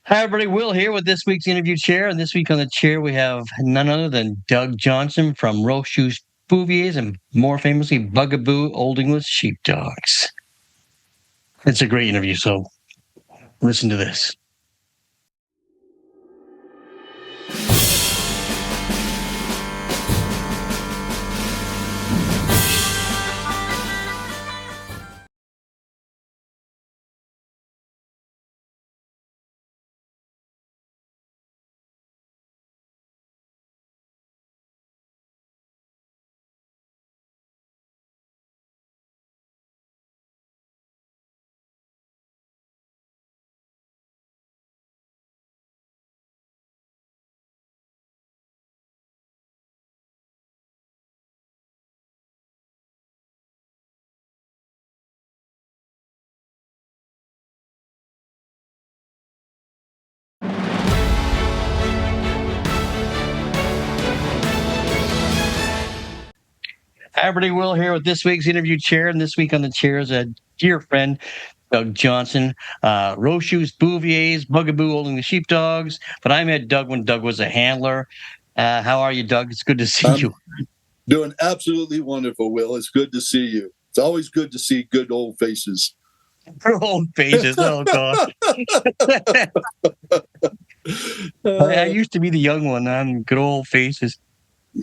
Hi, everybody. Will here with this week's interview chair. And this week on the chair, we have none other than Doug Johnson from Roast Shoes Bouviers and more famously, Bugaboo Old English Sheepdogs. It's a great interview, so listen to this. Hi, everybody. Will here with this week's interview chair. And this week on the chair is a dear friend, Doug Johnson, Roast Shoes Bouviers, Bugaboo Old English Sheepdogs. But I met Doug when Doug was a handler. How are you, Doug? It's good to see I'm you. doing absolutely wonderful, Will. It's good to see you. It's always good to see good old faces. Old faces. Oh, gosh. I used to be the young one. I'm good old faces.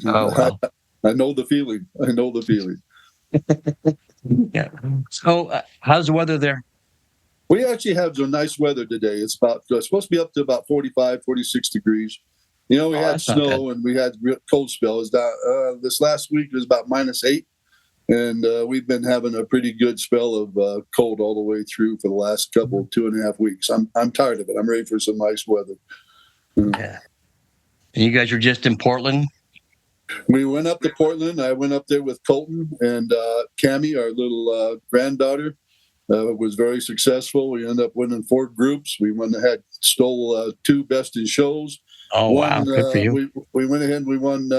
Oh, well. I know the feeling. I know the feeling. Yeah. So, how's the weather there? We actually have some nice weather today. It's supposed to be up to about 45, 46 degrees. We had That's not bad. snow and we had real cold spells. This last week was about -8, and we've been having a pretty good spell of cold all the way through for the last 2.5 weeks. I'm tired of it. I'm ready for some nice weather. Yeah. And you guys are just in Portland? We went up to Portland. I went up there with Colton and Cammie, our little granddaughter. It was very successful. We ended up winning 4 groups. We stole 2 best in shows. Oh, wow. Good for you. We went ahead and we won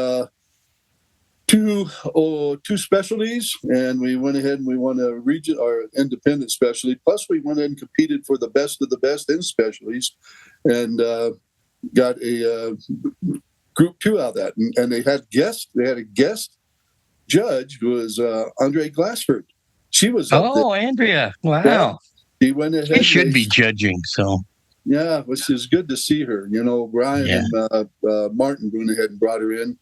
two specialties, and we went ahead and we won a region or independent specialty. Plus, we went ahead and competed for the best of the best in specialties, and got a Group 2 out of that. And they had a guest judge who was Andre Glassford. She was up there. Oh, Andrea. Wow. Yeah. He went ahead. She should be judging, so. Yeah, which is good to see her. Brian and Martin went ahead and brought her in,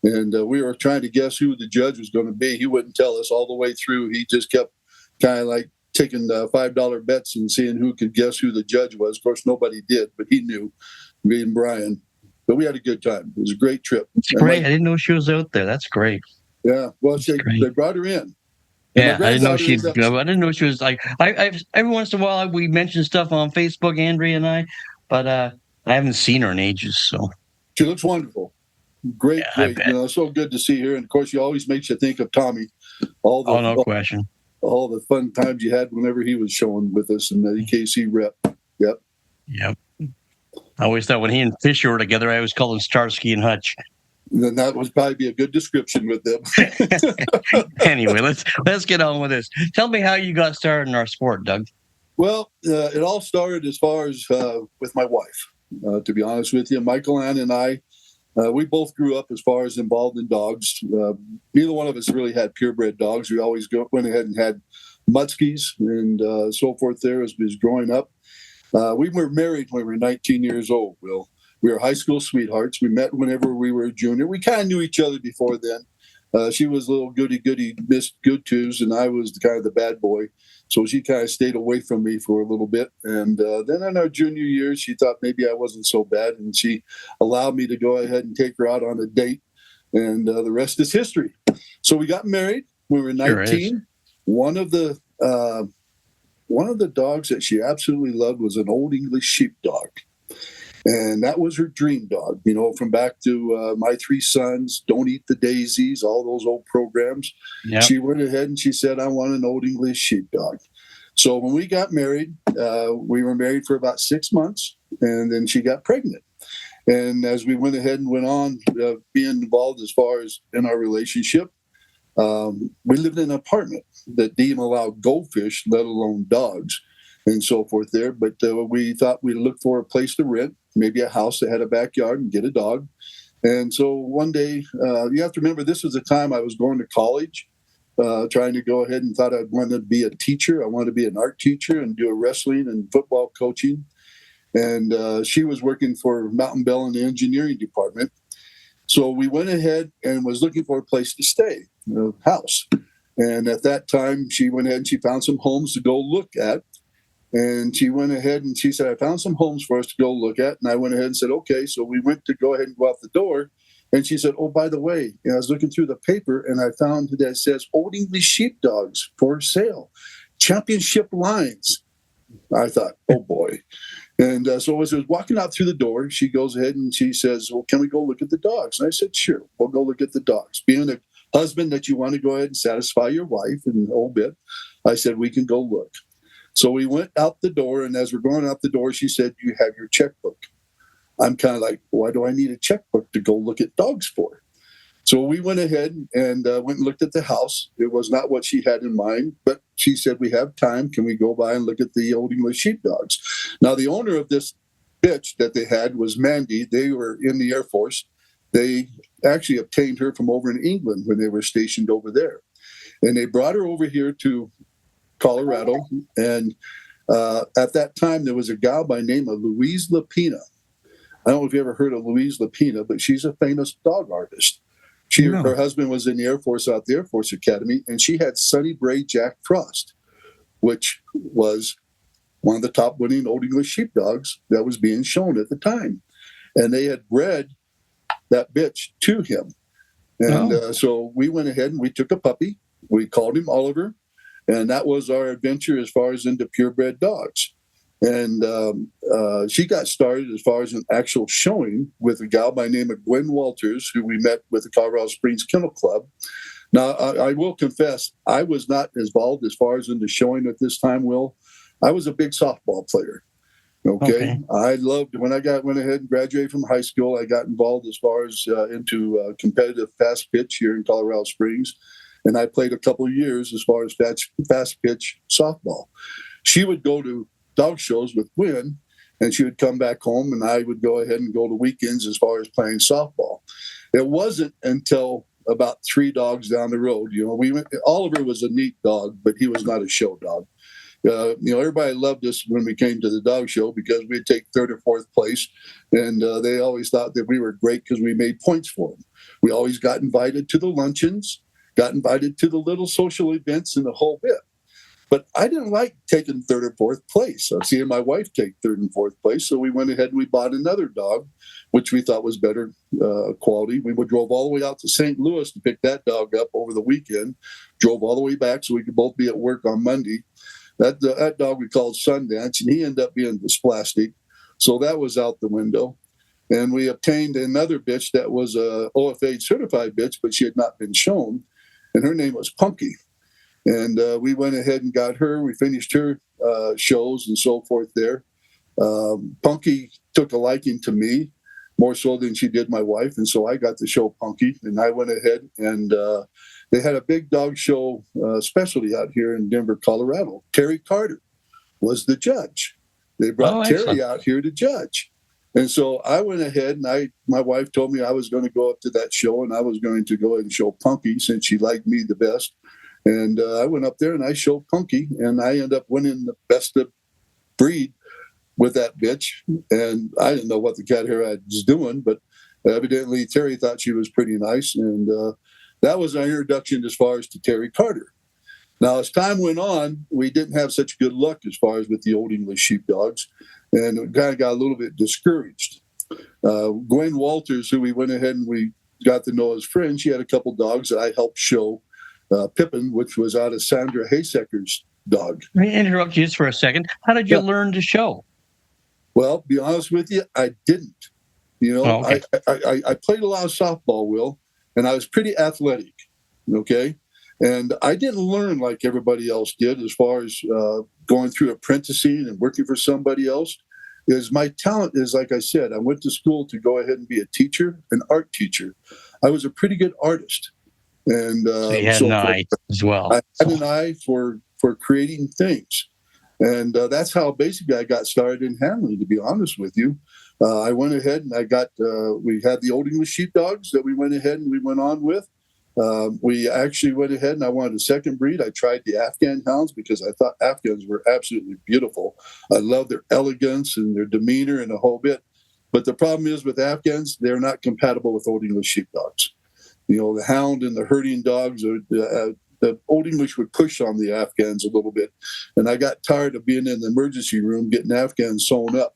and we were trying to guess who the judge was going to be. He wouldn't tell us all the way through. He just kept kind of like taking $5 bets and seeing who could guess who the judge was. Of course, nobody did, but he knew, me and Brian. But we had a good time. It was a great trip. It's great. I didn't know she was out there. That's great. Yeah, well, they brought her in. Yeah, I didn't know I didn't know she was like. I every once in a while we mention stuff on Facebook, Andrea and I, but I haven't seen her in ages. So she looks wonderful, great. So good to see her. And of course, she always makes you think of Tommy. No question. All the fun times you had whenever he was showing with us in the EKC rep. Yep. I always thought when he and Fisher were together, I always called him Starsky and Hutch. Then that would probably be a good description with them. Anyway, let's get on with this. Tell me how you got started in our sport, Doug. Well, it all started as far as with my wife. To be honest with you, Michael Ann and I, we both grew up as far as involved in dogs. Neither one of us really had purebred dogs. We always went ahead and had muskies and so forth there as growing up. We were married when we were 19 years old, Will. We were high school sweethearts. We met whenever we were a junior. We kind of knew each other before then. She was a little goody Miss Good Twos, and I was kind of the bad boy. So she kind of stayed away from me for a little bit. And then in our junior years, she thought maybe I wasn't so bad, and she allowed me to go ahead and take her out on a date. And the rest is history. So we got married when we were 19. One of the dogs that she absolutely loved was an Old English Sheepdog. And that was her dream dog, from back to My Three Sons, Don't Eat the Daisies, all those old programs. Yep. She went ahead and she said, I want an Old English Sheepdog. So when we got married, we were married for about 6 months, and then she got pregnant. And as we went ahead and went on being involved as far as in our relationship, we lived in an apartment that didn't allow goldfish, let alone dogs. and so forth there. But we thought we'd look for a place to rent, maybe a house that had a backyard, and get a dog. And so one day, you have to remember, this was the time I was going to college, trying to go ahead and thought I'd want to be a teacher. I wanted to be an art teacher and do a wrestling and football coaching. And she was working for Mountain Bell in the engineering department. So we went ahead and was looking for a place to stay, a house. And at that time, she went ahead and she found some homes to go look at. And she went ahead and she said, I found some homes for us to go look at. And I went ahead and said, okay. So we went to go ahead and go out the door. And she said, oh, by the way, I was looking through the paper and I found that it says Old English sheepdogs for sale, championship lines. I thought, oh, boy. And so as I was walking out through the door, she goes ahead and she says, well, can we go look at the dogs? And I said, sure, we'll go look at the dogs. Being the husband that you want to go ahead and satisfy your wife in a whole bit, I said, we can go look. So we went out the door, and as we're going out the door, she said, you have your checkbook. I'm kind of like, why do I need a checkbook to go look at dogs for? So we went ahead and went and looked at the house. It was not what she had in mind, but she said, we have time. Can we go by and look at the Old English sheepdogs? Now, the owner of this bitch that they had was Mandy. They were in the Air Force. They actually obtained her from over in England when they were stationed over there. And they brought her over here to Colorado. And at that time, there was a gal by the name of Louise Lapina. I don't know if you ever heard of Louise Lapina, but she's a famous dog artist. Her husband was in the Air Force out the Air Force Academy, and she had Sonny Bray Jack Frost, which was one of the top winning Old English sheepdogs that was being shown at the time. And they had bred that bitch to him. And so we went ahead and we took a puppy. We called him Oliver. And that was our adventure as far as into purebred dogs. And she got started as far as an actual showing with a gal by the name of Gwen Walters, who we met with the Colorado Springs Kennel Club. Now, I will confess, I was not involved as far as into showing at this time, Will. I was a big softball player. Okay. I loved when I went ahead and graduated from high school. I got involved as far as into competitive fast pitch here in Colorado Springs. And I played a couple of years as far as fast pitch softball. She would go to dog shows with Gwen, and she would come back home, and I would go ahead and go to weekends as far as playing softball. It wasn't until about 3 dogs down the road, Oliver was a neat dog, but he was not a show dog. Everybody loved us when we came to the dog show because we'd take 3rd or 4th place, and they always thought that we were great because we made points for them. We always got invited to the luncheons, got invited to the little social events and the whole bit. But I didn't like taking 3rd or 4th place. I was seeing my wife take 3rd and 4th place, so we went ahead and we bought another dog, which we thought was better quality. We drove all the way out to St. Louis to pick that dog up over the weekend, drove all the way back so we could both be at work on Monday. That dog we called Sundance, and he ended up being dysplastic, so that was out the window. And we obtained another bitch that was a OFA certified bitch, but she had not been shown, and her name was Punky. And we went ahead and got her. We finished her shows and so forth there. Punky took a liking to me more so than she did my wife. And so I got to show Punky. And I went ahead and they had a big dog show specialty out here in Denver, Colorado. Terry Carter was the judge. They brought Terry out here to judge. And so I went ahead and my wife told me I was going to go up to that show and I was going to go ahead and show Punky since she liked me the best. And I went up there and I showed Punky, and I ended up winning the best of breed with that bitch. And I didn't know what the cat hair was doing, but evidently Terry thought she was pretty nice. And that was our introduction as far as to Terry Carter. Now, as time went on, we didn't have such good luck as far as with the Old English sheepdogs, and we kind of got a little bit discouraged. Gwen Walters, who we went ahead and we got to know as friends, she had a couple dogs that I helped show. Pippin, which was out of Sandra Haysecker's dog. Let me interrupt you just for a second. How did you learn to show? Well, be honest with you, I didn't. I played a lot of softball, Will, and I was pretty athletic, okay? And I didn't learn like everybody else did as far as going through apprenticing and working for somebody else. My talent is, like I said, I went to school to go ahead and be a teacher, an art teacher. I was a pretty good artist. And so you had an eye as well. I had an eye for creating things. And that's how basically I got started in handling, to be honest with you. I went ahead and we had the Old English sheepdogs that we went ahead and we went on with. We actually went ahead and I wanted a second breed. I tried the Afghan hounds because I thought Afghans were absolutely beautiful. I love their elegance and their demeanor and a whole bit. But the problem is with Afghans, they're not compatible with Old English sheepdogs. The hound and the herding dogs, the Old English would push on the Afghans a little bit. And I got tired of being in the emergency room getting Afghans sewn up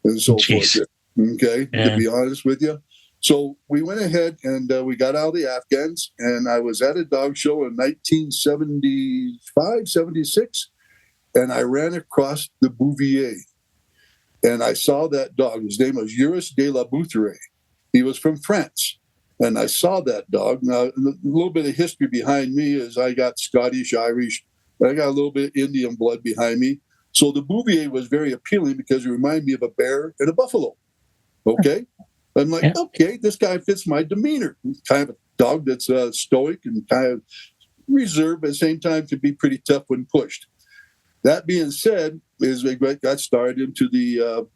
and so forth. Okay, to be honest with you. So we went ahead and we got out of the Afghans, and I was at a dog show in 1975, 76, and I ran across the Bouvier. And I saw that dog. His name was Humorous de la Bouvier. He was from France. And I saw that dog. Now, a little bit of history behind me is I got Scottish, Irish, I got a little bit of Indian blood behind me. So the Bouvier was very appealing because it reminded me of a bear and a buffalo. Okay? I'm like, okay, this guy fits my demeanor. He's kind of a dog that's stoic and kind of reserved, but at the same time can be pretty tough when pushed. That being said, is we got started into the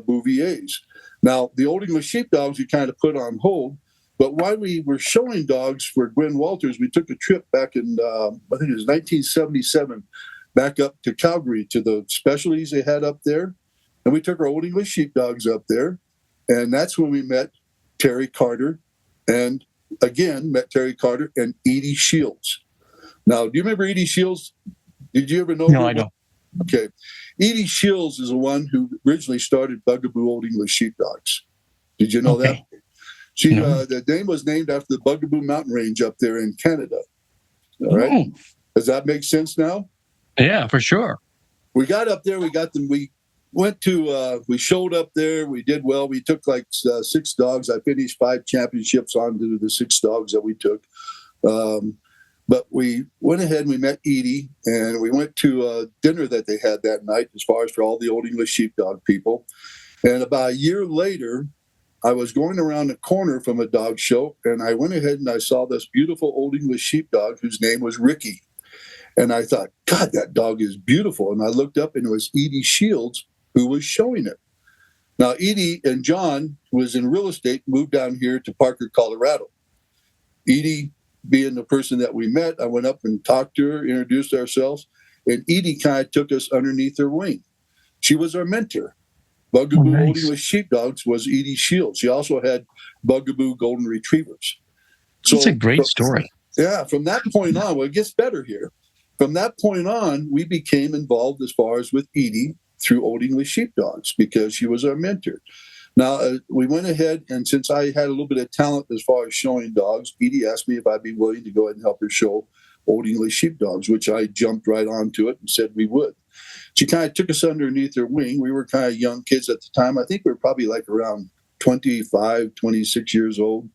Bouviers. Now, the Old English sheepdogs we kind of put on hold, but while we were showing dogs for Gwen Walters, we took a trip back in, I think it was 1977, back up to Calgary to the specialties they had up there. And we took our Old English sheepdogs up there. And that's when we met Terry Carter and, again, met Terry Carter and Edie Shields. Now, do you remember Edie Shields? Did you ever know? No, I don't. Okay. Edie Shields is the one who originally started Bugaboo Old English Sheepdogs. Did you know that? The name was named after the Bugaboo Mountain Range up there in Canada. All right. Does that make sense now? Yeah, for sure. We got up there. We got them. We showed up there. We did well. We took like 6 dogs. I finished 5 championships onto the 6 dogs that we took. But we went ahead and we met Edie, and we went to a dinner that they had that night as far as for all the Old English sheepdog people. And about a year later, I was going around the corner from a dog show, and I went ahead and I saw this beautiful Old English sheepdog whose name was Ricky. And I thought, God, that dog is beautiful. And I looked up, and it was Edie Shields who was showing it. Now, Edie and John, who was in real estate, moved down here to Parker, Colorado. Edie, being the person that we met, I went up and talked to her, introduced ourselves, and Edie kind of took us underneath her wing. She was our mentor. Bugaboo Old English Sheepdogs was Edie Shields. She also had Bugaboo Golden Retrievers. So, that's a great story. Yeah, from that point on, well, it gets better here. From that point on, we became involved as far as with Edie through Old English Sheepdogs because she was our mentor. Now, we went ahead, and since I had a little bit of talent as far as showing dogs, Edie asked me if I'd be willing to go ahead and help her show Old English Sheepdogs, which I jumped right onto it and said we would. She kind of took us underneath her wing. We were kind of young kids at the time. I think we were probably like around 25, 26 years old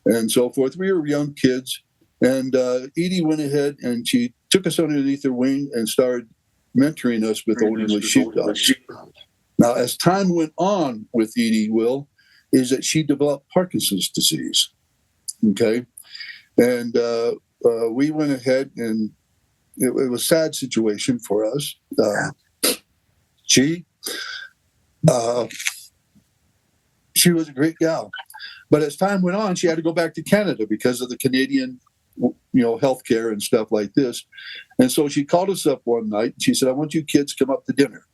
and so forth. We were young kids. And Edie went ahead and she took us underneath her wing and started mentoring us with Old English Sheepdogs. Now, as time went on with Edie, Will, is that she developed Parkinson's disease. Okay. And we went ahead and it was a sad situation for us. She was a great gal. But as time went on, she had to go back to Canada because of the Canadian healthcare and stuff like this. And so she called us up one night. And she said, I want you kids to come up to dinner.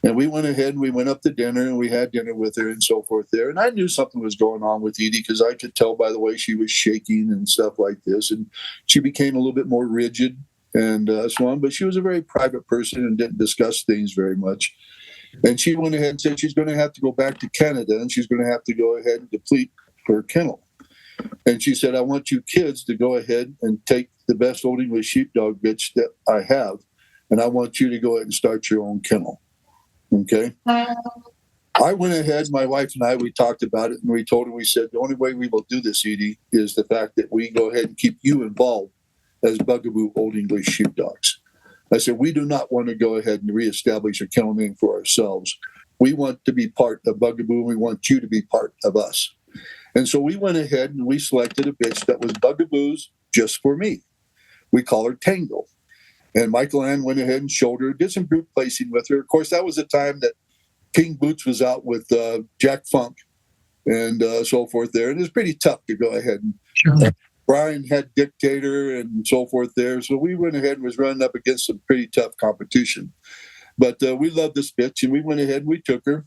And we went ahead and we went up to dinner and we had dinner with her and so forth there. And I knew something was going on with Edie because I could tell by the way she was shaking and stuff like this. And she became a little bit more rigid and so on. But she was a very private person and didn't discuss things very much. And she went ahead and said she's going to have to go back to Canada and she's going to have to go ahead and deplete her kennel. And she said, I want you kids to go ahead and take the best Old English Sheepdog bitch that I have, and I want you to go ahead and start your own kennel. Okay? I went ahead, my wife and I, we talked about it, and we told her, we said, the only way we will do this, Edie, is the fact that we go ahead and keep you involved as Bugaboo Old English Sheepdogs. I said, we do not want to go ahead and reestablish a kennel name for ourselves. We want to be part of Bugaboo, and we want you to be part of us. And so we went ahead and we selected a bitch that was Bugaboo's just for me. We call her Tango. And Michael Ann went ahead and showed her, did some group placing with her. Of course, that was the time that King Boots was out with Jack Funk and so forth there. And it was pretty tough to go ahead. And Sure. Brian had Dictator and so forth there. So we went ahead and was running up against some pretty tough competition. But we loved this bitch, and we went ahead and we took her.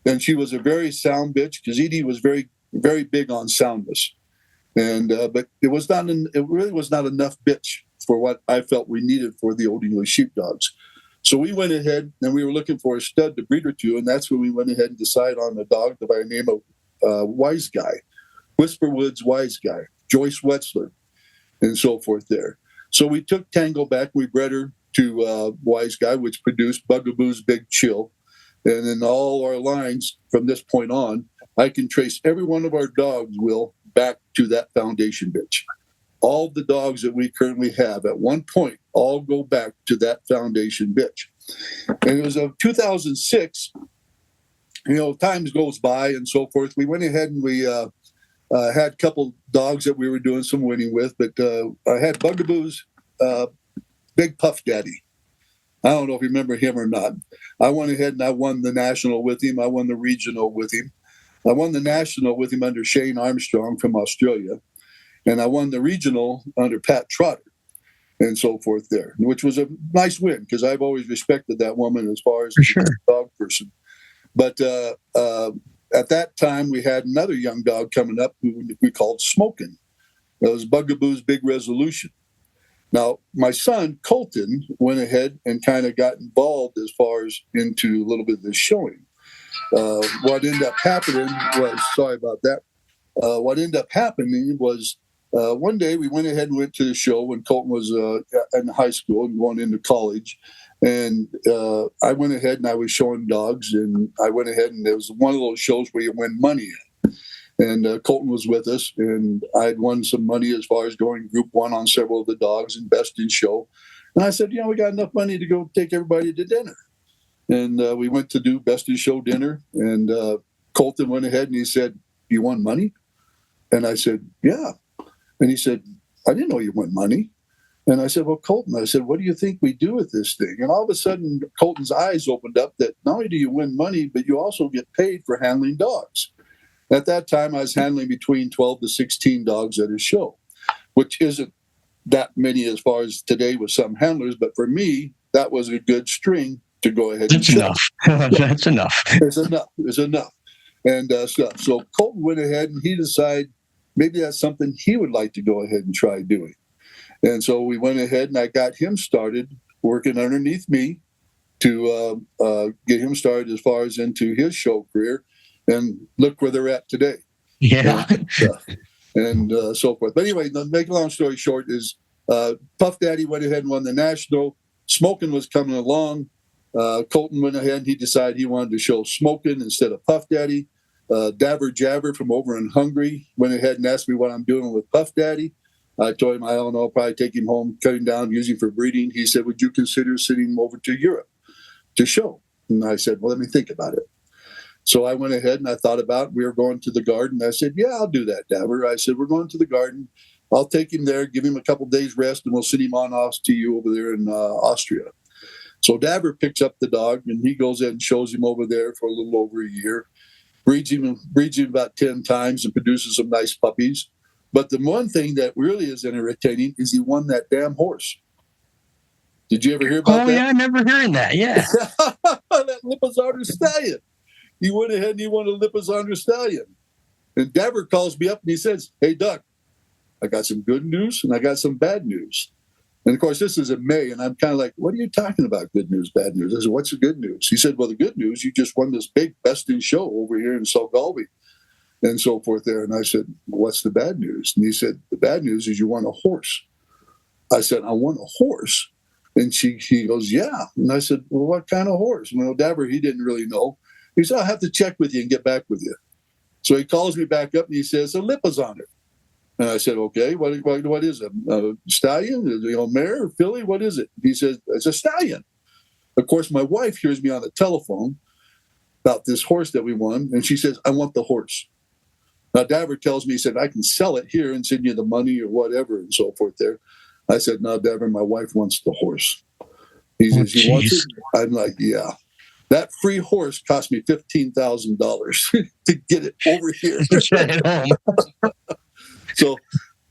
And she was a very sound bitch because Edie was very, very big on soundness. And but it really was not enough bitch for what I felt we needed for the Old English sheepdogs. So we went ahead and we were looking for a stud to breed her to, and that's when we went ahead and decided on a dog by the name of Wise Guy, Whisperwood's Wise Guy, Joyce Wetzler, and so forth there. So we took Tango back, we bred her to Wise Guy, which produced Bugaboo's Big Chill. And in all our lines from this point on, I can trace every one of our dogs, Will, back to that foundation bitch. All the dogs that we currently have at one point all go back to that foundation bitch. And it was 2006, times goes by and so forth. We went ahead and we had a couple dogs that we were doing some winning with, but I had Bugaboo's Big Puff Daddy. I don't know if you remember him or not. I went ahead and I won the national with him. I won the regional with him. I won the national with him under Shane Armstrong from Australia. And I won the regional under Pat Trotter and so forth there, which was a nice win because I've always respected that woman as far as a dog person. But at that time, we had another young dog coming up who we called Smokin'. That was Bugaboo's Big Resolution. Now, my son, Colton, went ahead and kind of got involved as far as into a little bit of this showing. What ended up happening was, sorry about that, what ended up happening was one day we went ahead and went to the show when Colton was in high school and going into college. And I went ahead and I was showing dogs, and I went ahead and it was one of those shows where you win money at. And Colton was with us, and I had won some money as far as going Group 1 on several of the dogs and Best in Show. And I said, we got enough money to go take everybody to dinner. And we went to do Best in Show dinner, and Colton went ahead and he said, "You won money?" And I said, "Yeah." And he said, "I didn't know you won money." And I said, "Well, Colton," I said, "what do you think we do with this thing?" And all of a sudden, Colton's eyes opened up that not only do you win money, but you also get paid for handling dogs. At that time, I was handling between 12 to 16 dogs at a show, which isn't that many as far as today with some handlers. But for me, that was a good string to go ahead and show. That's enough. It's enough. And stuff. So Colton went ahead and he decided maybe that's something he would like to go ahead and try doing. And so we went ahead and I got him started working underneath me to get him started as far as into his show career. And look where they're at today. Yeah. And so forth. But anyway, to make a long story short is Puff Daddy went ahead and won the national. Smokin' was coming along. Colton went ahead and he decided he wanted to show Smokin' instead of Puff Daddy. Dabber Jabber from over in Hungary went ahead and asked me what I'm doing with Puff Daddy. I told him I don't know, probably take him home, cut him down, use him for breeding. He said, "Would you consider sending him over to Europe to show?" And I said, "Well, let me think about it." So I went ahead and I thought about it. We were going to the garden. I said, "Yeah, I'll do that, Dabber." I said, "We're going to the garden. I'll take him there, give him a couple days rest, and we'll send him on off to you over there in Austria." So Dabber picks up the dog, and he goes in and shows him over there for a little over a year. Breeds him about 10 times and produces some nice puppies. But the one thing that really is entertaining is he won that damn horse. Did you ever hear about that? Oh, yeah, I remember hearing that, yeah. That Lipizzarder Stallion. He went ahead and he won a Lipizzarder Stallion. And Dabber calls me up and he says, "Hey, Doug, I got some good news and I got some bad news." And, of course, this is in May, and I'm kind of like, "What are you talking about, good news, bad news?" I said, "What's the good news?" He said, "Well, the good news, you just won this big Best in Show over here in Salgalby and so forth there." And I said, "What's the bad news?" And he said, "The bad news is you won a horse." I said, "I won a horse?" And he goes, "Yeah." And I said, "Well, what kind of horse?" Well, Dabber, he didn't really know. He said, "I'll have to check with you and get back with you." So he calls me back up and he says, "A Lipizzarder." And I said, "Okay, what is it? A stallion? Mare? Filly? What is it?" He says, "It's a stallion." Of course, my wife hears me on the telephone about this horse that we won, and she says, "I want the horse." Now, Dabber tells me, he said, "I can sell it here and send you the money or whatever," and so forth there. I said, no, Devin, my wife wants the horse. He says, you want it? I'm like, yeah. That free horse cost me $15,000 to get it over here. So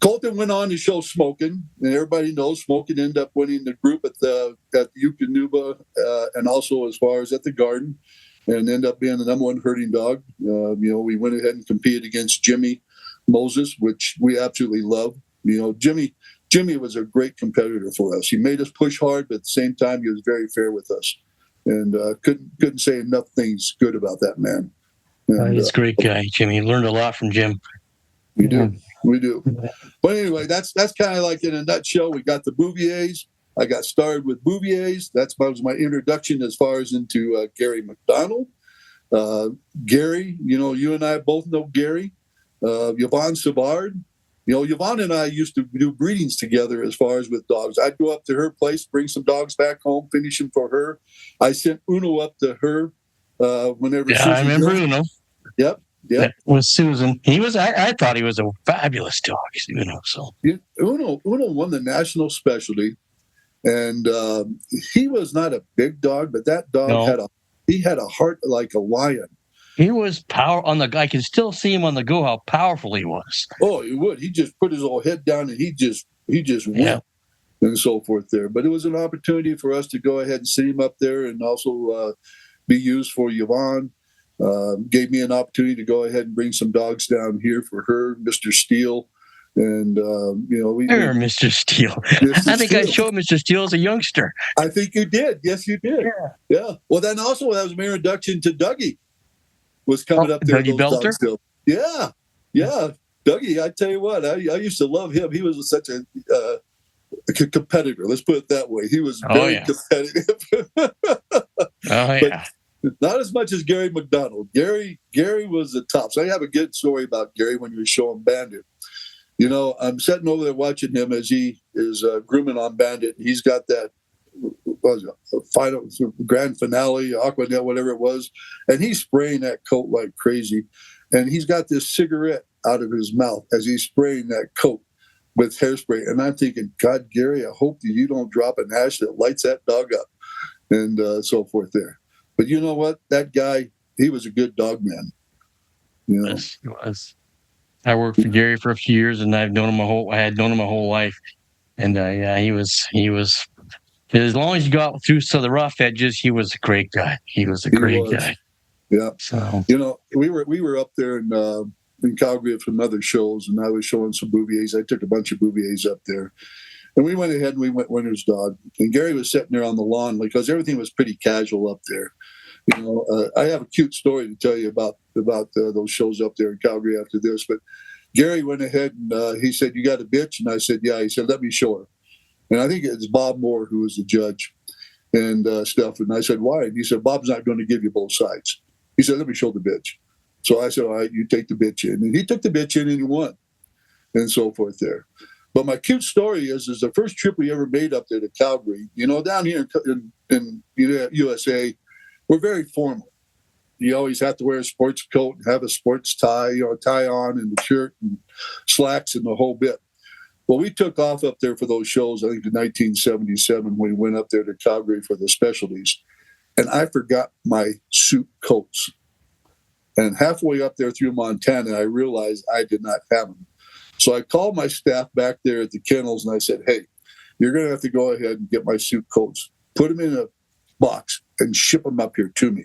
Colton went on to show Smokin', and everybody knows Smokin' ended up winning the group at the Eukanuba, and also as far as at the Garden, and ended up being the number one herding dog. We went ahead and competed against Jimmy Moses, which we absolutely love. Jimmy was a great competitor for us. He made us push hard, but at the same time, he was very fair with us, and couldn't say enough things good about that man. And, he's a great guy, Jimmy. Learned a lot from Jim. We do. But anyway, that's kind of like in a nutshell. We got the Bouviers. I got started with Bouviers. That was my introduction as far as into Gary McDonald. Gary, you and I both know Gary. Yvonne Savard. Yvonne and I used to do breedings together as far as with dogs. I'd go up to her place, bring some dogs back home, finish them for her. I sent Uno up to her whenever. Yeah, I remember Uno. Yep. That was Susan. I thought he was a fabulous dog, Uno. So Uno won the national specialty, and he was not a big dog, but that dog had a heart like a lion. He was I can still see him on the go. How powerful he was! Oh, he would. He just put his old head down and he just went and so forth there. But it was an opportunity for us to go ahead and sit him up there, and also be used for Yvonne. Gave me an opportunity to go ahead and bring some dogs down here for her, Mr. Steele. And, Mr. Steele. I think I showed Mr. Steele as a youngster. I think you did. Yes, you did. Yeah. Well, then also that was my introduction to Dougie. Was coming up there. Dougie Belter? Still. Yeah. Dougie, I tell you what, I used to love him. He was such a competitor. Let's put it that way. He was very competitive. Yeah. Not as much as Gary McDonald. Gary was the top. So I have a good story about Gary when you were showing Bandit. I'm sitting over there watching him as he is grooming on Bandit. He's got that final grand finale, Aquanet, whatever it was, and he's spraying that coat like crazy. And he's got this cigarette out of his mouth as he's spraying that coat with hairspray. And I'm thinking, God, Gary, I hope that you don't drop an ash that lights that dog up, and so forth there. But you know what? That guy, he was a good dog man. Yes, he was. I worked for Gary for a few years, and I had known him my whole life. And he was. As long as you got through some of the rough edges, he was a great guy. He was a great guy. Yeah. So we were up there in Calgary at some other shows, and I was showing some Bouviers. I took a bunch of Bouviers up there. And we went ahead and we went winter's dog. And Gary was sitting there on the lawn because everything was pretty casual up there. I have a cute story to tell you about those shows up there in Calgary after this. But Gary went ahead and he said, "You got a bitch?" And I said, "Yeah." He said, "Let me show her." And I think it's Bob Moore who was the judge and stuff. And I said, "Why?" And he said, "Bob's not going to give you both sides." He said, "Let me show the bitch." So I said, "All right, you take the bitch in." And he took the bitch in and he won, and so forth there. But my cute story is the first trip we ever made up there to Calgary. Down here in USA, we're very formal. You always have to wear a sports coat and have a sports tie, tie on, and the shirt and slacks and the whole bit. Well, we took off up there for those shows, I think in 1977, when we went up there to Calgary for the specialties. And I forgot my suit coats. And halfway up there through Montana, I realized I did not have them. So I called my staff back there at the kennels and I said, "Hey, you're going to have to go ahead and get my suit coats, put them in a box and ship them up here to me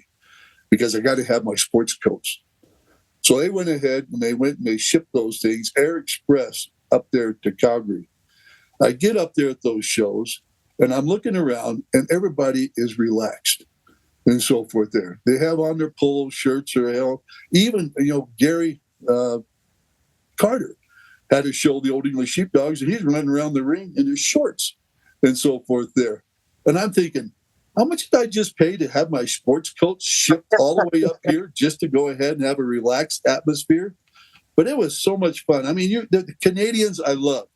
because I got to have my sports coats." So they went ahead and they shipped those things, Air Express, up there to Calgary. I get up there at those shows and I'm looking around and everybody is relaxed and so forth there. They have on their polo shirts or even, Gary Carter had to show the Old English Sheepdogs, and he's running around the ring in his shorts and so forth there. And I'm thinking, how much did I just pay to have my sports coat shipped all the way up here just to go ahead and have a relaxed atmosphere? But it was so much fun. I mean, the Canadians I love.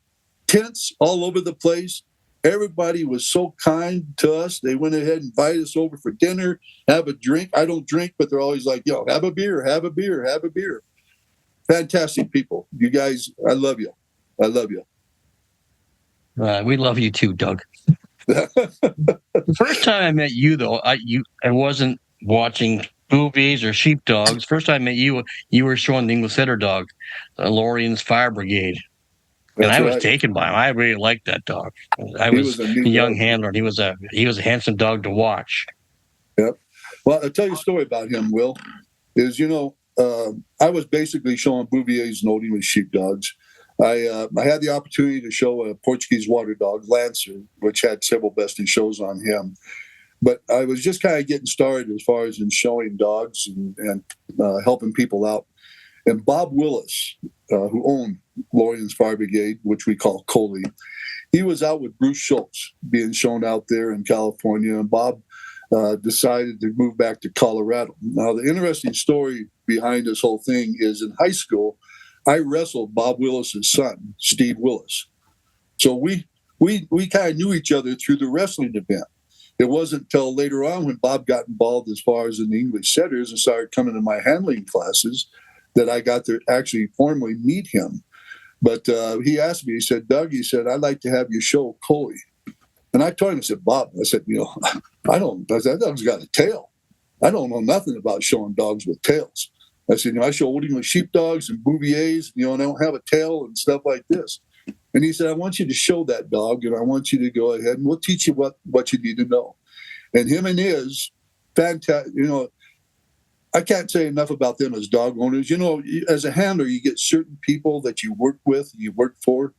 Tents all over the place. Everybody was so kind to us. They went ahead and invited us over for dinner, have a drink. I don't drink, but they're always like, have a beer, have a beer, have a beer. Fantastic people. You guys, I love you. I love you. We love you too, Doug. The first time I met you, though, I wasn't watching movies or sheepdogs. First time I met you, you were showing the English setter dog, Lorion's Fire Brigade, and That's I was right. taken by him. I really liked that dog. I He was was a a neat young dog. handler, and he was a handsome dog to watch. Yep. Well, I'll tell you a story about him, Will. I was basically showing Bouvier's and Old English sheepdogs. I had the opportunity to show a Portuguese water dog, Lancer, which had several best in shows on him. But I was just kind of getting started as far as in showing dogs and helping people out. And Bob Willis, who owned Lorion's Fire Brigade, which we call Coley, he was out with Bruce Schultz being shown out there in California. And Bob decided to move back to Colorado. Now, the interesting story behind this whole thing is in high school, I wrestled Bob Willis's son, Steve Willis. So we kind of knew each other through the wrestling event. It wasn't until later on when Bob got involved as far as in the English setters and started coming to my handling classes that I got to actually formally meet him. But he asked me, he said, Doug, he said, I'd like to have you show Coley. And I told him, I said, Bob, I said, that dog's got a tail. I don't know nothing about showing dogs with tails. I said, I show Old English sheepdogs and Bouviers, and they don't have a tail and stuff like this. And he said, I want you to show that dog, and I want you to go ahead, and we'll teach you what you need to know. And him and his, fantastic, I can't say enough about them as dog owners. As a handler, you get certain people that you work with, you work for,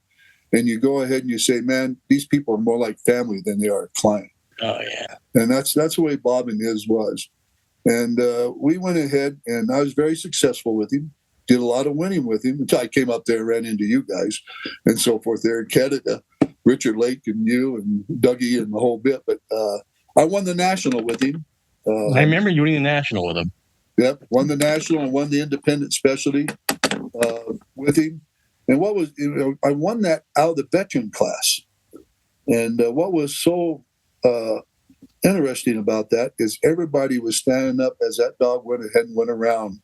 and you go ahead and you say, man, these people are more like family than they are a client. Oh, yeah. And that's the way Bob and his was. And we went ahead, and I was very successful with him. Did a lot of winning with him until I came up there and ran into you guys and so forth there in Canada, Richard Lake and you and Dougie and the whole bit. But I won the national with him. I remember you winning the national with him. Yep, won the national and won the independent specialty with him. And I won that out of the veteran class. And what was so interesting about that is everybody was standing up as that dog went ahead and went around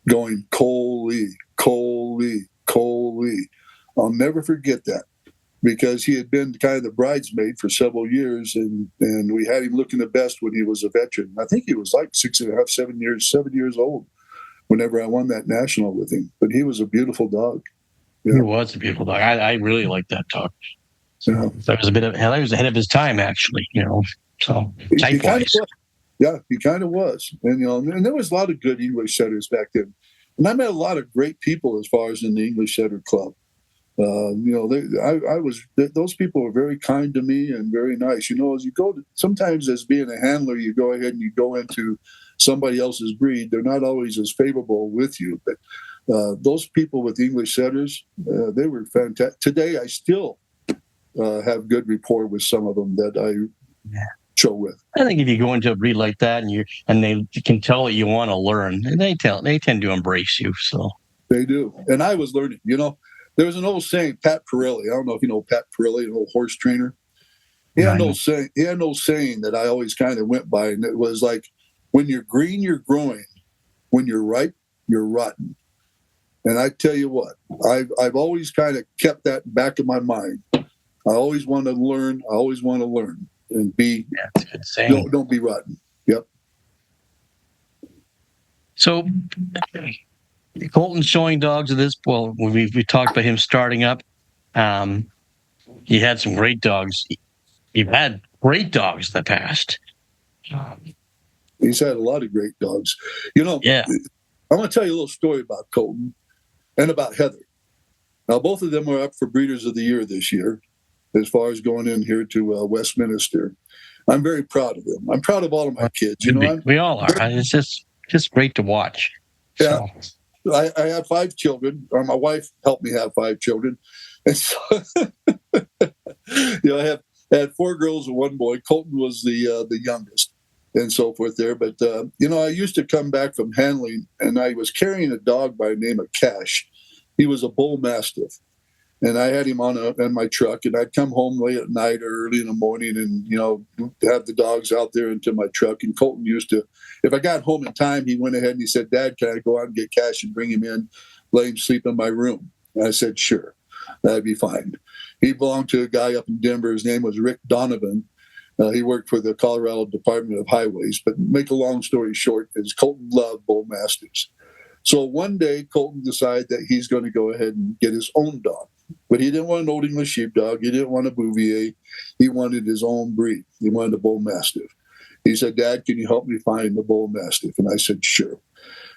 going, Coley, Coley, Coley. I'll never forget that because he had been kind of the bridesmaid for several years, and we had him looking the best when he was a veteran. I think he was like 6.5, 7 years old whenever I won that national with him. But he was a beautiful dog. Yeah. He was a beautiful dog. I really liked that dog. So that was he was ahead of his time, actually, so type-wise. He kind of was. And, and there was a lot of good English setters back then. And I met a lot of great people as far as in the English Setter Club. Those people were very kind to me and very nice. As you go sometimes as being a handler, you go ahead and you go into somebody else's breed. They're not always as favorable with you. But those people with English setters, they were fantastic. Today, I still have good rapport with some of them that I show with. I think if you go into a breed like that and they can tell that you want to learn, they tend to embrace you. So they do. And I was learning. There was an old saying, Pat Pirelli. I don't know if you know Pat Pirelli, an old horse trainer. He had an old saying that I always kind of went by, and it was like, when you're green, you're growing. When you're ripe, you're rotten. And I tell you what, I've always kind of kept that back in my mind. I always want to learn. I always want to learn and be. Yeah, that's a good saying. Don't be rotten. Yep. So, Colton's showing dogs at this. Well, we talked about him starting up. He had some great dogs. You've had great dogs in the past. He's had a lot of great dogs. Yeah. I'm going to tell you a little story about Colton and about Heather. Now, both of them are up for Breeders of the Year this year, as far as going in here to Westminster. I'm very proud of them. I'm proud of all of my kids. We all are. It's just great to watch. Yeah. So. I had 5 children, or my wife helped me have 5 children. And so, I had 4 girls and 1 boy. Colton was the youngest and so forth there. But, I used to come back from handling, and I was carrying a dog by the name of Cash. He was a bull mastiff. And I had him on my truck, and I'd come home late at night or early in the morning and, have the dogs out there into my truck. And Colton used to, if I got home in time, he went ahead and he said, Dad, can I go out and get Cash and bring him in, let him sleep in my room? And I said, sure, that'd be fine. He belonged to a guy up in Denver. His name was Rick Donovan. He worked for the Colorado Department of Highways. But make a long story short, is Colton loved bull mastiffs. So one day, Colton decided that he's going to go ahead and get his own dog. But he didn't want an Old English sheepdog. He didn't want a Bouvier. He wanted his own breed. He wanted a bull mastiff. He said, Dad, can you help me find the bull mastiff? And I said, sure.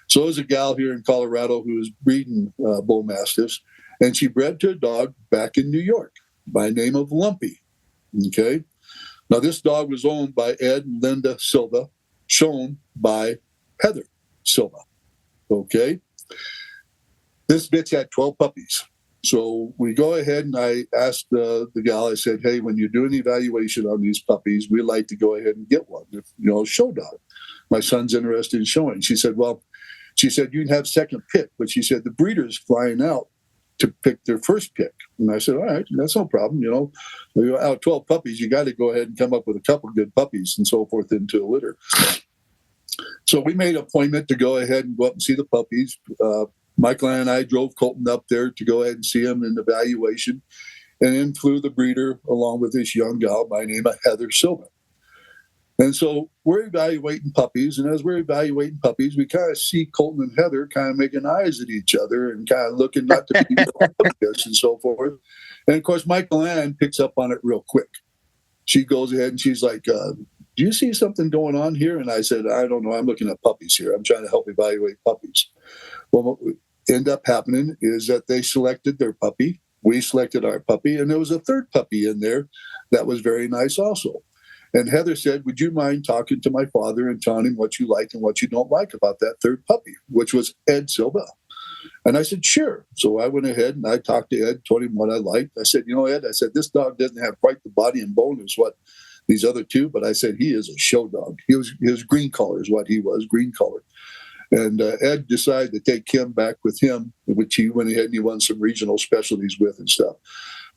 So there's a gal here in Colorado who was breeding bull mastiffs, and she bred to a dog back in New York by the name of Lumpy. Okay. Now, this dog was owned by Ed and Linda Silva, shown by Heather Silva. Okay. This bitch had 12 puppies. So we go ahead and I asked the gal, I said, hey, when you do an evaluation on these puppies, we'd like to go ahead and get one, show dog. My son's interested in showing. She said, you can have second pick. But she said, the breeder's flying out to pick their first pick. And I said, all right, that's no problem. Out of 12 puppies, you got to go ahead and come up with a couple good puppies and so forth into a litter. So we made an appointment to go ahead and go up and see the puppies. Michael and I drove Colton up there to go ahead and see him in the evaluation, and then flew the breeder along with this young gal by the name of Heather Silva. And so we're evaluating puppies, and as we're evaluating puppies, we kind of see Colton and Heather kind of making eyes at each other and kind of looking not to be this and so forth. And of course, Michael Ann picks up on it real quick. She goes ahead and she's like, do you see something going on here? And I said, I don't know. I'm looking at puppies here. I'm trying to help evaluate puppies. Well, what ended up happening is that they selected their puppy. We selected our puppy, and there was a third puppy in there that was very nice also. And Heather said, would you mind talking to my father and telling him what you like and what you don't like about that third puppy, which was Ed Silva? And I said, sure. So I went ahead and I talked to Ed, told him what I liked. I said, Ed, I said, this dog doesn't have quite the body and bone as what these other two, but I said, he is a show dog. He was green color is what he was, green color. And Ed decided to take him back with him, which he went ahead and he won some regional specialties with and stuff.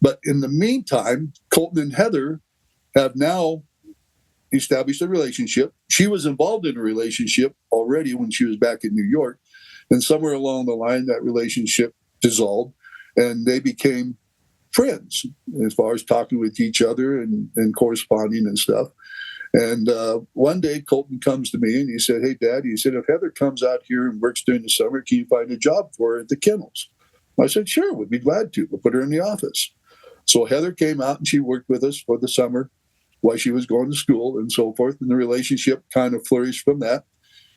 But in the meantime, Colton and Heather have now established a relationship. She was involved in a relationship already when she was back in New York. And somewhere along the line, that relationship dissolved, and they became friends as far as talking with each other and corresponding and stuff. And one day, Colton comes to me and he said, hey, Dad, he said, if Heather comes out here and works during the summer, can you find a job for her at the kennels? I said, sure, we'd be glad to. We'll put her in the office. So Heather came out and she worked with us for the summer while she was going to school and so forth. And the relationship kind of flourished from that.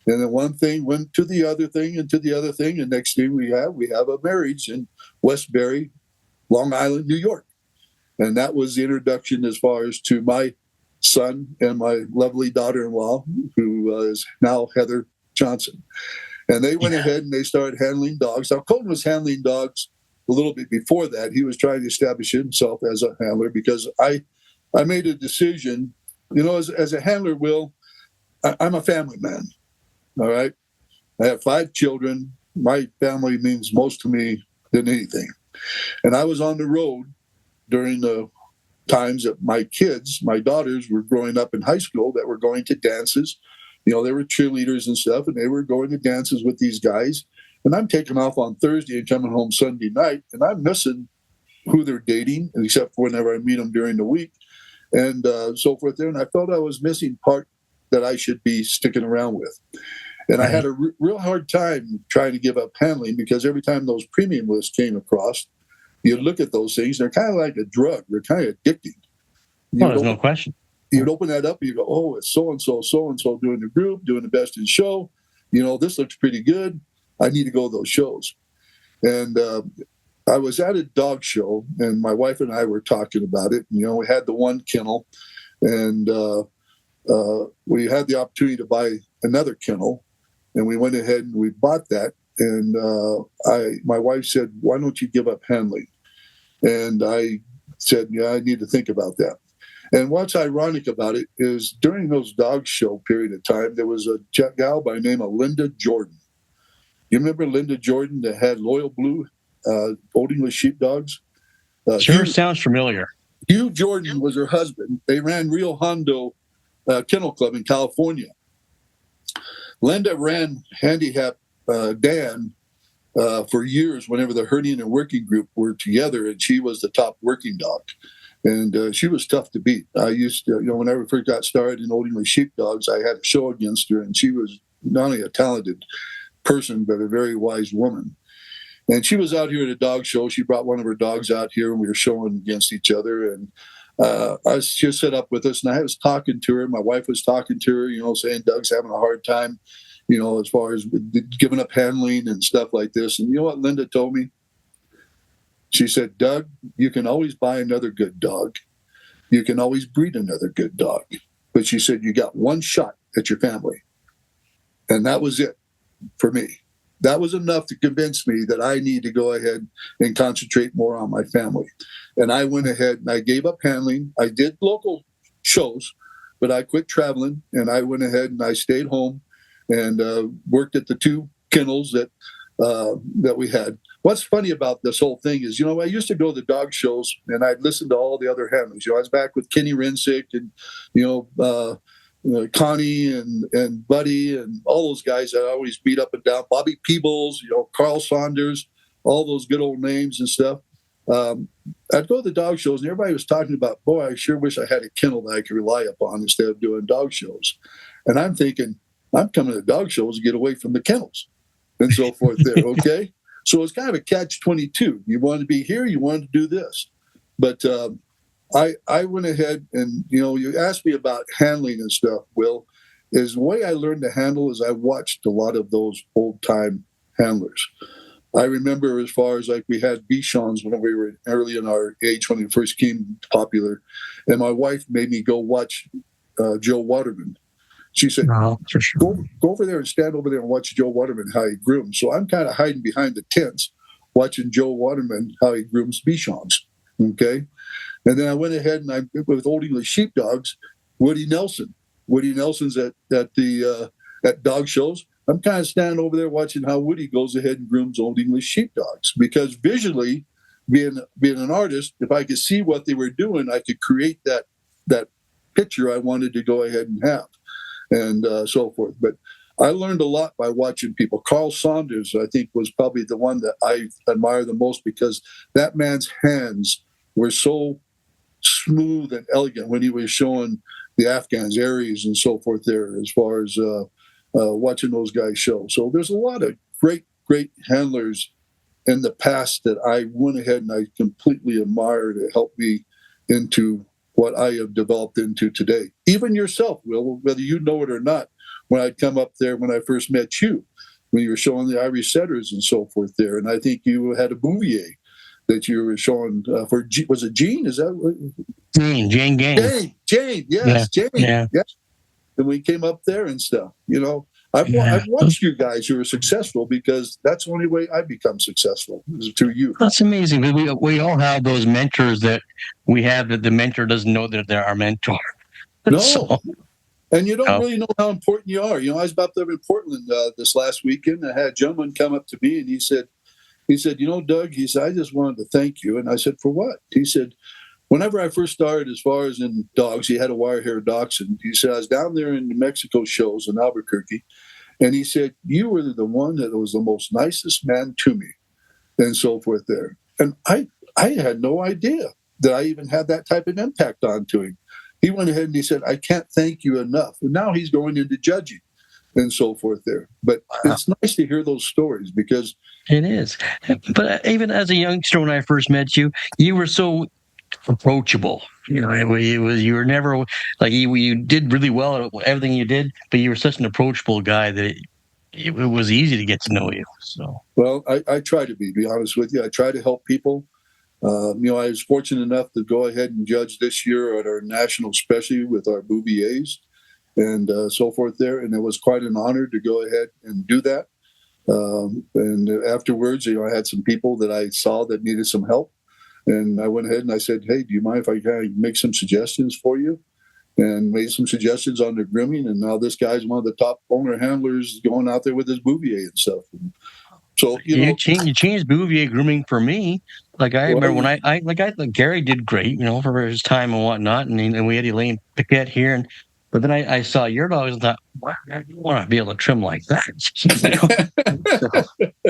And then one thing went to the other thing and to the other thing. And next thing we have a marriage in Westbury, Long Island, New York. And that was the introduction as far as to my son and my lovely daughter-in-law, who is now Heather Johnson. And they went ahead and they started handling dogs. Now, Colton was handling dogs a little bit before that. He was trying to establish himself as a handler because I made a decision, as a handler, Will, I'm a family man. All right. I have 5 children. My family means most to me than anything. And I was on the road during the times that my kids, my daughters, were growing up in high school, that were going to dances. They were cheerleaders and stuff, and they were going to dances with these guys. And I'm taking off on Thursday and coming home Sunday night, and I'm missing who they're dating, except for whenever I meet them during the week and so forth there. And I felt I was missing part that I should be sticking around with. And I had a real hard time trying to give up handling, because every time those premium lists came across, you look at those things, they're kind of like a drug. They're kind of addicting. There's no question. You'd open that up and you go, oh, it's so-and-so doing the group, doing the best in show. This looks pretty good. I need to go to those shows. And I was at a dog show, and my wife and I were talking about it. We had the one kennel, and we had the opportunity to buy another kennel. And we went ahead and we bought that. And my wife said, why don't you give up handling? And I said, yeah, I need to think about that. And what's ironic about it is during those dog show period of time, there was a gal by the name of Linda Jordan. You remember Linda Jordan that had Loyal Blue, Old English sheepdogs? Sure, sounds familiar. Hugh Jordan was her husband. They ran Rio Hondo Kennel Club in California. Linda ran Handicap Dan for years whenever the herding and working group were together, and she was the top working dog. And she was tough to beat. I used to, whenever I first got started in Old English sheepdogs, I had a show against her, and she was not only a talented person, but a very wise woman. And she was out here at a dog show. She brought one of her dogs out here, and we were showing against each other. And she set up with us, and I was talking to her. My wife was talking to her, saying Doug's having a hard time, as far as giving up handling and stuff like this. And you know what Linda told me? She said, Doug, you can always buy another good dog. You can always breed another good dog. But she said, you got one shot at your family. And that was it for me. That was enough to convince me that I need to go ahead and concentrate more on my family. And I went ahead and I gave up handling. I did local shows, but I quit traveling, and I went ahead and I stayed home and worked at the 2 kennels that we had. What's funny about this whole thing is, I used to go to the dog shows and I'd listen to all the other handlers. I was back with Kenny Rensick and, Connie and Buddy and all those guys that I always beat up and down. Bobby Peebles, Carl Saunders, all those good old names and stuff. I'd go to the dog shows and everybody was talking about, boy, I sure wish I had a kennel that I could rely upon instead of doing dog shows. And I'm thinking, I'm coming to dog shows to get away from the kennels and so forth there, okay? So it's kind of a catch-22. You want to be here, you want to do this. But I went ahead and, you asked me about handling and stuff, Will, is the way I learned to handle is I watched a lot of those old-time handlers. I remember as far as like we had Bichons when we were early in our age when it first came popular, and my wife made me go watch Joe Waterman. She said, for sure. go over there and stand over there and watch Joe Waterman, how he grooms. So I'm kind of hiding behind the tents watching Joe Waterman, how he grooms Bichons. Okay. And then I went ahead and I, with Old English sheepdogs, Woody Nelson. Woody Nelson's at dog shows. I'm kind of standing over there watching how Woody goes ahead and grooms Old English sheepdogs, because visually, being an artist, if I could see what they were doing, I could create that picture I wanted to go ahead and have. And so forth. But I learned a lot by watching people. Carl Saunders, I think, was probably the one that I admire the most, because that man's hands were so smooth and elegant when he was showing the Afghans, Aries, and so forth there, as far as watching those guys show. So there's a lot of great handlers in the past that I went ahead and I completely admire to help me into what I have developed into today. Even yourself, Will, whether you know it or not, when I'd come up there when I first met you, when you were showing the Irish setters and so forth there. And I think you had a Bouvier that you were showing for, was it Jean? Is that what? Jane Gang. Jane, yes, yeah. Jane. Yeah. Yes. And we came up there and stuff, I've watched you guys who are successful, because that's the only way I become successful is through you. That's amazing. We all have those mentors that we have that the mentor doesn't know that they're our mentor. No. So, and you don't really know how important you are. I was about there in Portland this last weekend. I had a gentleman come up to me and he said, Doug, he said, I just wanted to thank you. And I said, for what? He said, whenever I first started, as far as in dogs, he had a wire-haired dachshund. He said, I was down there in the Mexico shows in Albuquerque. And he said, you were the one that was the most nicest man to me, and so forth there. And I had no idea that I even had that type of impact onto him. He went ahead and he said, I can't thank you enough. And now he's going into judging and so forth there. But it's nice to hear those stories, because it is. But even as a youngster, when I first met you, you were so approachable. You were never like you did really well at everything you did, but you were such an approachable guy that it was easy to get to know you. So, well, I try to be honest with you. I try to help people. I was fortunate enough to go ahead and judge this year at our national specialty with our Bouviers and so forth there, and it was quite an honor to go ahead and do that. And afterwards, I had some people that I saw that needed some help. And I went ahead and I said, hey, do you mind if I kind of make some suggestions for you? And made some suggestions on the grooming. And now this guy's one of the top owner handlers going out there with his Bouvier and stuff. And so, you changed Bouvier grooming for me. Like I remember when I Gary did great, for his time and whatnot. And we had Elaine Piquette here. And But then I saw your dogs and thought, wow, I want to be able to trim like that. So,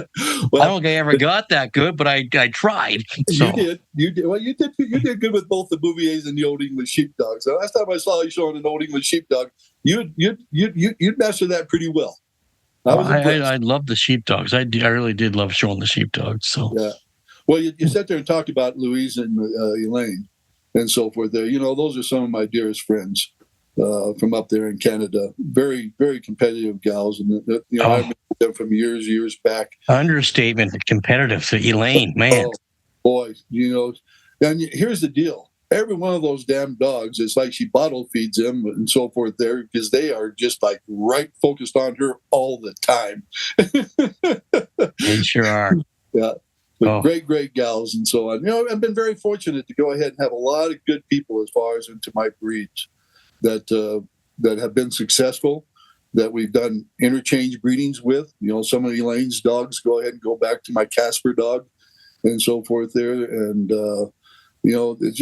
I Well, don't think I ever got that good, but I tried. you So did. You did. Well, you did good with both the Bouviers and the Old English Sheepdogs. The last time I saw you showing an Old English Sheepdog, you'd master that pretty well. I was impressed. I love the sheepdogs. I really did love showing the sheepdogs. So Yeah. Well, you sat there and talked about Louise and Elaine and so forth. There, those are some of my dearest friends from up there in Canada. Very, very competitive gals, and I remember them from years back. Understatement, competitive. So Elaine, man. Oh boy, and here's the deal. Every one of those damn dogs, it's like she bottle feeds them and so forth there because they are just like right focused on her all the time. They sure are. Yeah. But great gals and so on. I've been very fortunate to go ahead and have a lot of good people as far as into my breeds that have been successful, that we've done interchange breedings with. Some of Elaine's dogs go ahead and go back to my Casper dog and so forth there. And, it's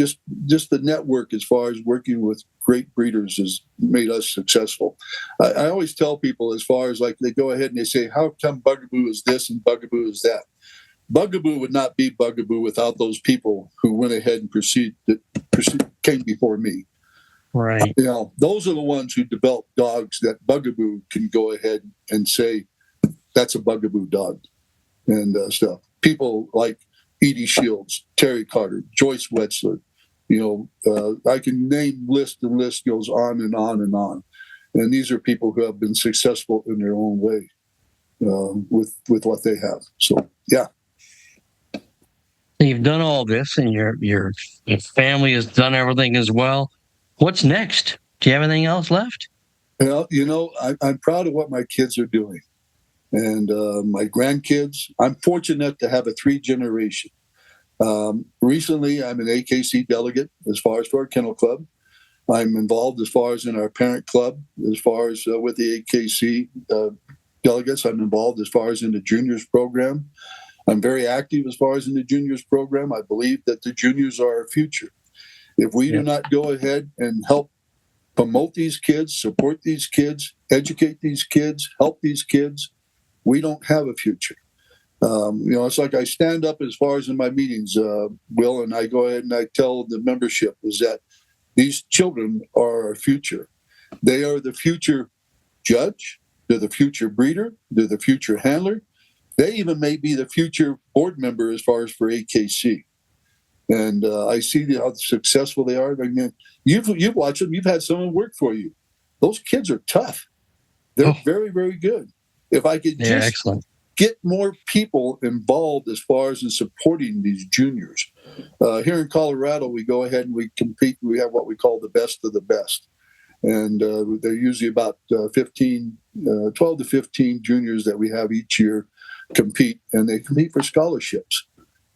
just the network as far as working with great breeders has made us successful. I always tell people as far as like they go ahead and they say, how come Bugaboo is this and Bugaboo is that? Bugaboo would not be Bugaboo without those people who went ahead and came before me. Right. Those are the ones who developed dogs that Bugaboo can go ahead and say, that's a Bugaboo dog and stuff. People like Edie Shields, Terry Carter, Joyce Wetzler. I can name list, the list goes on and on and on. And these are people who have been successful in their own way with what they have. So, yeah. You've done all this, and your family has done everything as well. What's next? Do you have anything else left? Well, I'm proud of what my kids are doing, and my grandkids. I'm fortunate to have a 3-generation. Recently, I'm an AKC delegate as far as for our kennel club. I'm involved as far as in our parent club, as far as with the AKC delegates. I'm involved as far as in the juniors program. I'm very active as far as in the juniors program. I believe that the juniors are our future. If we do not go ahead and help promote these kids, support these kids, educate these kids, help these kids, we don't have a future. It's like I stand up as far as in my meetings, Will, and I go ahead and I tell the membership is that these children are our future. They are the future judge. They're the future breeder. They're the future handler. They even may be the future board member as far as for AKC. And I see how successful they are. I mean, you've watched them. You've had someone work for you. Those kids are tough. They're very, very good. If I could just get more people involved as far as in supporting these juniors. Here in Colorado, we go ahead and we compete. We have what we call the best of the best. And they're usually about 12 to 15 juniors that we have each year compete, and they compete for scholarships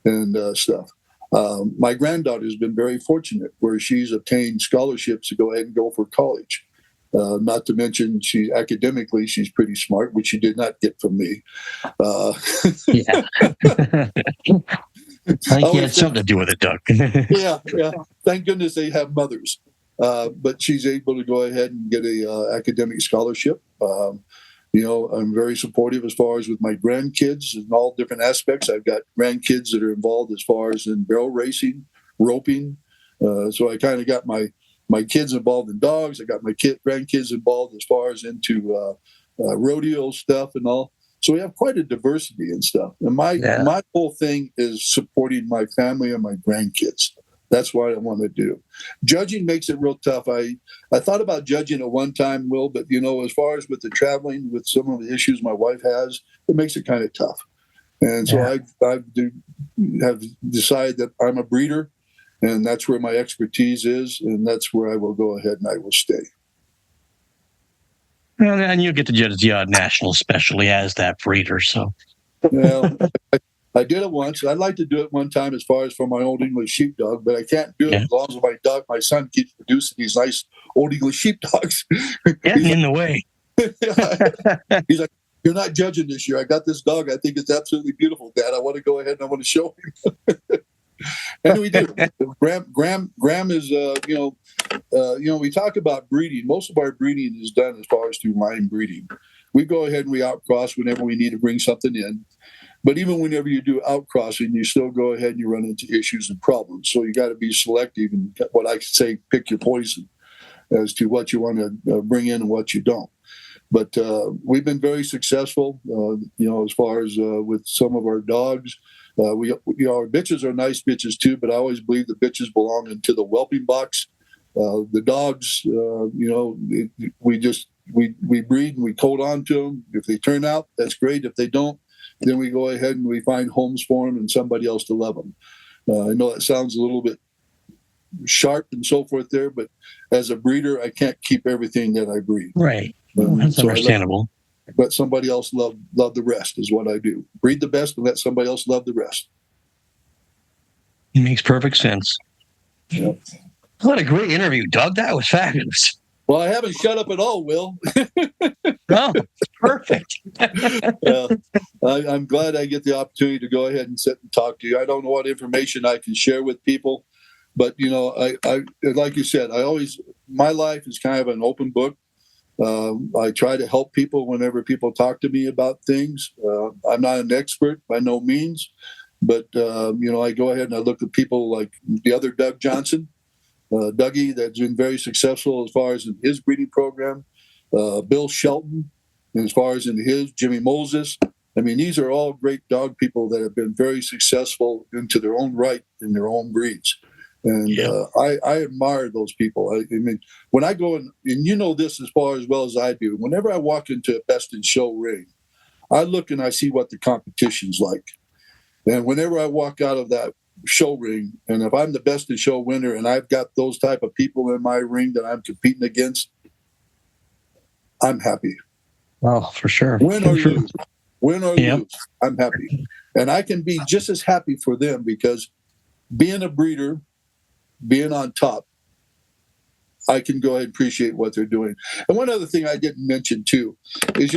and stuff. My granddaughter's been very fortunate where she's obtained scholarships to go ahead and go for college. Not to mention, academically she's pretty smart, which she did not get from me. Yeah, I think you had something to do with it, Doug. yeah. Thank goodness they have mothers. But she's able to go ahead and get a academic scholarship. I'm very supportive as far as with my grandkids in all different aspects. I've got grandkids that are involved as far as in barrel racing, roping. So I kind of got my kids involved in dogs. I got my grandkids involved as far as into rodeo stuff and all. So we have quite a diversity and stuff. And my whole thing is supporting my family and my grandkids. That's what I want to do. Judging makes it real tough. I thought about judging at one time, Will, but as far as with the traveling, with some of the issues my wife has, it makes it kind of tough. And so I have decided that I'm a breeder, and that's where my expertise is, and that's where I will go ahead and I will stay. And you get to judge the odd national, especially as that breeder. So, well, I did it once. I'd like to do it one time as far as for my Old English sheepdog, but I can't do it as long as my son keeps producing these nice Old English sheepdogs. Getting in the way. He's like, you're not judging this year. I got this dog. I think it's absolutely beautiful, Dad. I want to go ahead and I want to show him. And we do. Graham is, we talk about breeding. Most of our breeding is done as far as through line breeding. We go ahead and we outcross whenever we need to bring something in. But even whenever you do outcrossing, you still go ahead and you run into issues and problems. So you got to be selective and what I say, pick your poison as to what you want to bring in and what you don't. But we've been very successful, as far as with some of our dogs. Our bitches are nice bitches too, but I always believe the bitches belong into the whelping box. The dogs, we breed and we hold on to them. If they turn out, that's great. If they don't, then we go ahead and we find homes for them and somebody else to love them. I know that sounds a little bit sharp and so forth there, but as a breeder, I can't keep everything that I breed. Right. That's understandable. Let somebody else love the rest is what I do. Breed the best and let somebody else love the rest. It makes perfect sense. Yep. What a great interview, Doug. That was fabulous. Well, I haven't shut up at all, Will. Oh, perfect. I'm glad I get the opportunity to go ahead and sit and talk to you. I don't know what information I can share with people, but I like you said, my life is kind of an open book. I try to help people whenever people talk to me about things. I'm not an expert by no means, but I go ahead and I look at people like the other Doug Johnson. Dougie, that's been very successful as far as in his breeding program. Bill Shelton, as far as in his, Jimmy Moses. I mean, these are all great dog people that have been very successful into their own right in their own breeds. And I admire those people. I mean, when I go in, and you know this as far as well as I do, whenever I walk into a best in show ring, I look and I see what the competition's like. And whenever I walk out of that show ring, and if I'm the best in show winner and I've got those type of people in my ring that I'm competing against, I'm happy. Oh, for sure. Win or lose, I'm happy. And I can be just as happy for them because being a breeder, being on top, I can go ahead and appreciate what they're doing. And one other thing I didn't mention too is,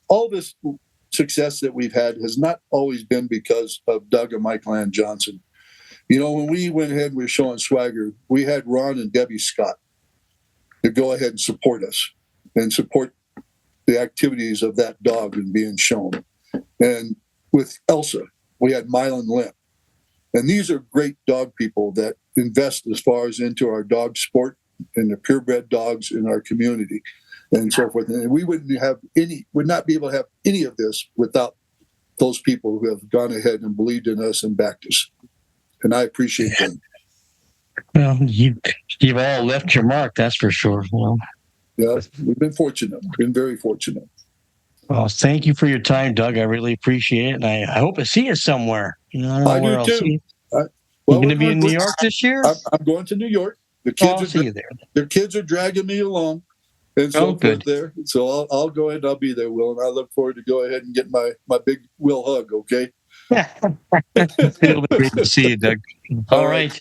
all this success that we've had has not always been because of Doug and Michael Ann Johnson. When we went ahead and we were showing Swagger, we had Ron and Debbie Scott to go ahead and support us and support the activities of that dog and being shown. And with Elsa, we had Mylan Limp. And these are great dog people that invest as far as into our dog sport and the purebred dogs in our community and so forth. And we would not be able to have any of this without those people who have gone ahead and believed in us and backed us. And I appreciate them. Well, you've all left your mark, that's for sure. Well, yeah, we've been fortunate. Been very fortunate. Well, thank you for your time, Doug. I really appreciate it, and I hope to see you somewhere. I don't know where I'll see you. You going to be in New York this year? I'm going to New York. I'll see you there. The kids are dragging me along, and so forth there. So I'll go ahead and I'll be there, Will, and I look forward to go ahead and get my big Will hug. Okay. It'll be great to see you, Doug. All right.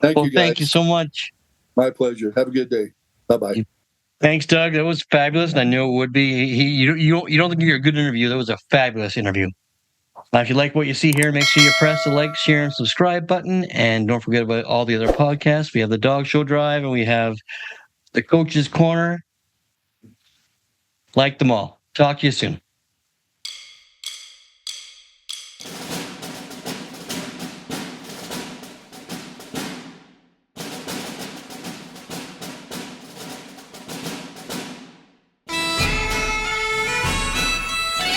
Thank you, guys. Thank you so much. My pleasure. Have a good day. Bye-bye. Thanks, Doug. That was fabulous, and I knew it would be. You don't think you're a good interview. That was a fabulous interview. If you like what you see here, make sure you press the like, share, and subscribe button. And don't forget about all the other podcasts. We have the Dog Show Drive, and we have the Coach's Corner. Like them all. Talk to you soon.